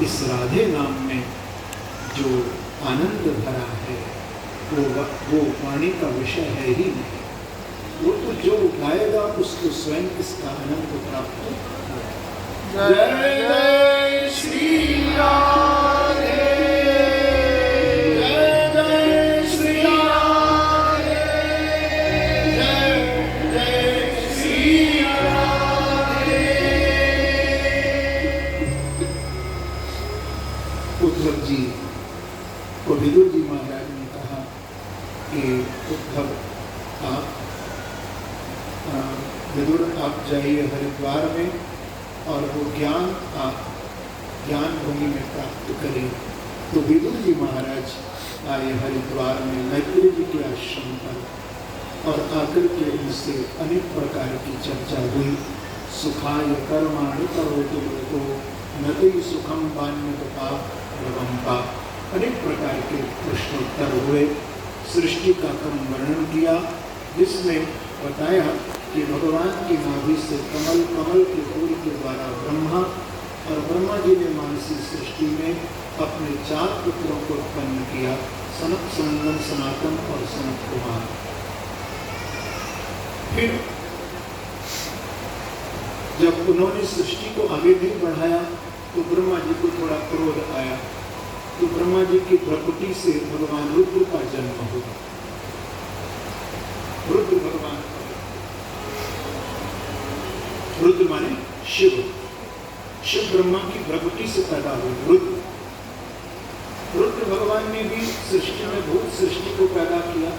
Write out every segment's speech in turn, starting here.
इस राधे नाम में जो आनंद भरा है वो वाणी का विषय है ही नहीं। वो तो जो गाएगा उसको स्वयं इसका आनंद प्राप्त होगा। जय जय श्री राधे, जय जय श्री राधे, जय जय श्री राधे। उद्धव जी को विदुर जी महाराज ने कहा कि उद्धव विदुर आप जाइए हरिद्वार में और वो ज्ञान आप ज्ञान भूमि में प्राप्त करें। तो विदुर जी महाराज आए हरिद्वार में मैत्री जी के आश्रम पर और आकर के उनसे अनेक प्रकार की चर्चा हुई। सुखाय कर्माणि करोतु मृतो नति सुखम वान्यत पाप प्रवम पाप। अनेक प्रकार के प्रश्नोत्तर हुए। सृष्टि का क्रम वर्णन किया जिसमें बताया कि भगवान की नाभि से कमल, कमल के फूल के द्वारा ब्रह्मा और ब्रह्मा जी ने मानसी सृष्टि में अपने 4 पुत्रों को उत्पन्न किया, सनत, सनंदन, सनातन और सनत कुमार। फिर जब उन्होंने सृष्टि को आगे नहीं बढ़ाया तो ब्रह्मा जी को थोड़ा क्रोध आया, तो ब्रह्मा जी की प्रकृति से भगवान रुद्र का जन्म हुआ। रुद्र भगवान, रुद्र माने शिव, शिव ब्रह्मा की प्रकृति से पैदा हुए रुद्र। रुद्र भगवान ने भी सृष्टि में भूत सृष्टि को पैदा किया।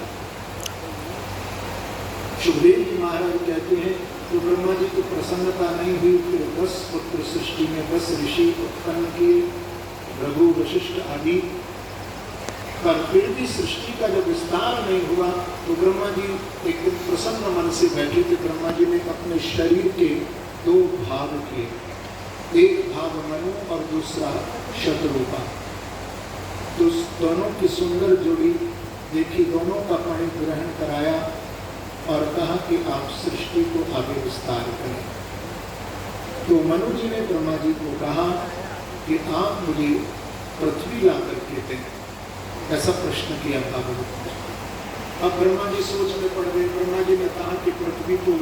सुखदेव जी महाराज कहते हैं तो ब्रह्मा जी को प्रसन्नता नहीं हुई, फिर 10 पुत्र सृष्टि में 10 ऋषि उत्पन्न किए, भृगु, वशिष्ठ आदि। पर फिर भी सृष्टि का जब विस्तार नहीं हुआ तो ब्रह्मा जी एक दिन प्रसन्न मन से बैठे थे। ब्रह्मा जी ने अपने शरीर के 2 भाग किए, एक भाग मनु और दूसरा शतरूपा। तो दोनों की सुंदर जोड़ी देखी, दोनों का पाणी ग्रहण कराया और कहा कि आप सृष्टि को आगे विस्तार करें। तो मनु जी ने ब्रह्मा जी को कहा कि आप मुझे पृथ्वी ला करके दें, ऐसा प्रश्न किया था। अब ब्रह्मा जी सोच में पड़ गए। ब्रह्मा जी ने कहा कि पृथ्वी तो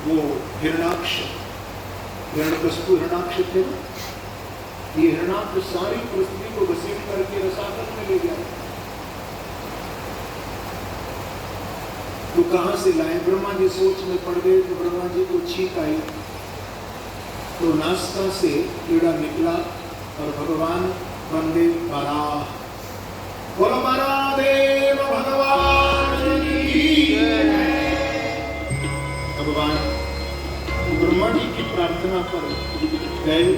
वो हिरणाक्ष, हिरण्यकशिपु हिरणाक्ष थे ना, ये हिरणाक्ष सारी पृथ्वी को वसीम करके रसातल में ले गया। तो कहां से लाए? ब्रह्मा जी सोच में पड़ गए। तो ब्रह्मा जी को छींक आई तो नासता से कीड़ा निकला और भगवान बंदे बराह, बोलो महादेव भगवान की। भगवान ब्रह्मा जी की प्रार्थना पर गए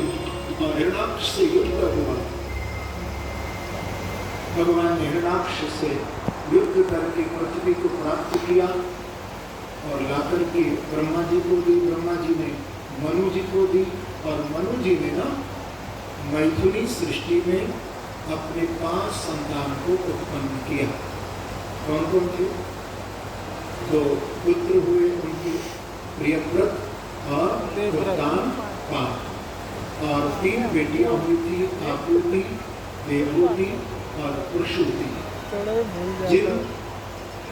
और हिरणाक्ष से युद्ध हुआ। भगवान ने हिरणाक्ष से युद्ध करके पृथ्वी को प्राप्त किया और लाकर के ब्रह्मा जी को दी। ब्रह्मा जी ने मनु जी को दी और मनु जी ने ना मैथुनी सृष्टि में अपने 5 संतान को उत्पन्न किया। कौन कौन थे? 2 पुत्र हुए उनके, प्रियव्रत और भुगतान पाप, और 3 बेटियां हुई थी, आपूति, देवहूति और प्रसूति। जिन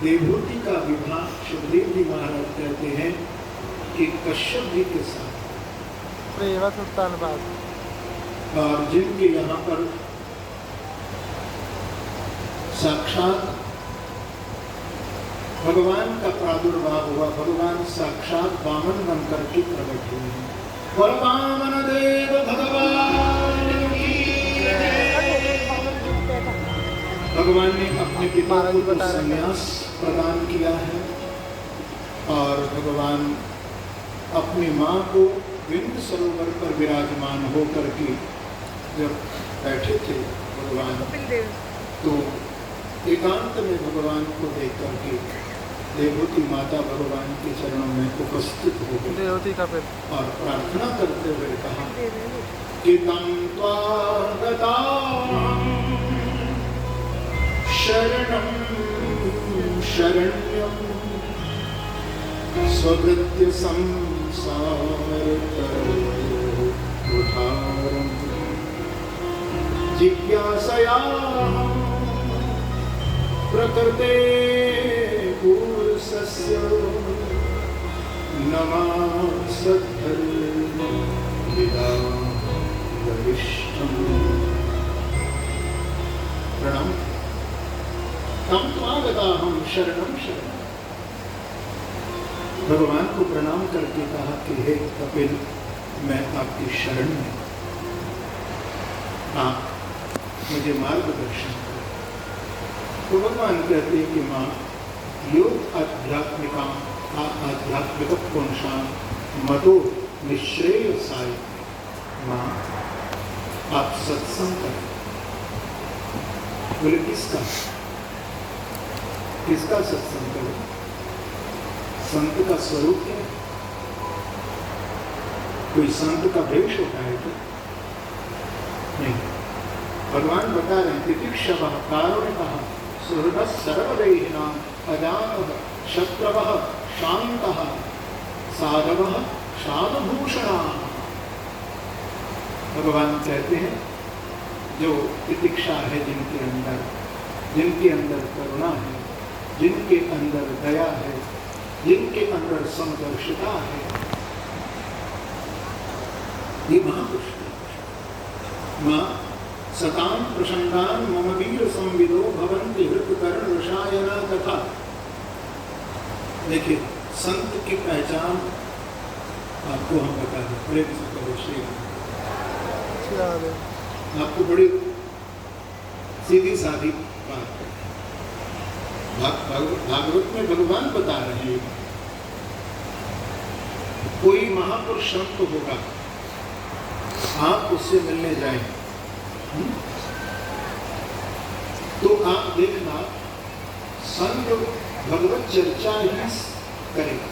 देवहूति का विवाह सुखदेव जी महाराज कहते हैं कि कश्यप जी के साथ, और जिनके यहाँ पर साक्षात भगवान का प्रादुर्भाव हुआ, भगवान साक्षात वामन बन करके प्रकट हुए हैं। वामन देव भगवान की। भगवान ने अपने पिता को संन्यास प्रदान किया है और भगवान अपनी माँ को विंध्य सरोवर पर विराजमान होकर के जब बैठे थे भगवान, तो एकांत में भगवान को देख करके देवहूति माता भगवान के चरणों में उपस्थित हो गई और प्रार्थना करते हुए कहा कि तम त्वागताहं शरणं शरण्यं स्ववृत्य संसार उद्धारम्। जिज्ञासयाहं प्रकृते पुरुषस्य नमासद्धर्मविदागविष्टम्। प्रणाम। तम त्वागताहं शरणं शरणं। भगवान को प्रणाम करके कहा कि हे कपिल, मैं आपकी शरण में, आप मुझे मार्गदर्शन करें। तो भगवान कहते हैं कि माँ योग आध्यात्मिका आध्यात्मिक पुंसां मतो निश्रेयसाय। माँ आप सत्संग करें। बोले किसका? किसका सत्संग करें? संत का स्वरूप क्या है? कोई संत का वेश होता है क्या? नहीं। भगवान बता रहे हैं तितिक्षवः कारुणिकः सुहृदः सर्वदेहिनां अजानः शत्रवः शान्तः साधवः साधुभूषणाः। भगवान कहते हैं जो तितिक्षा है जिनके अंदर करुणा है, जिनके अंदर दया है, जिनके अंदर समदर्शिता है, ये महापुरुष है। मां सतां प्रसन्नान् मम वीर संविदो भवन्ति हृतकर्ण रसायना तथा। देखिए संत की पहचान आपको हम बता दें, प्रेम से करो श्री राम। आपको बड़ी सीधी सादी बात है। भागवत में भगवान बता रहे हैं कोई महापुरुष संत होगा, आप उससे मिलने जाएं तो आप देखना संत भगवत चर्चा ही करेगा।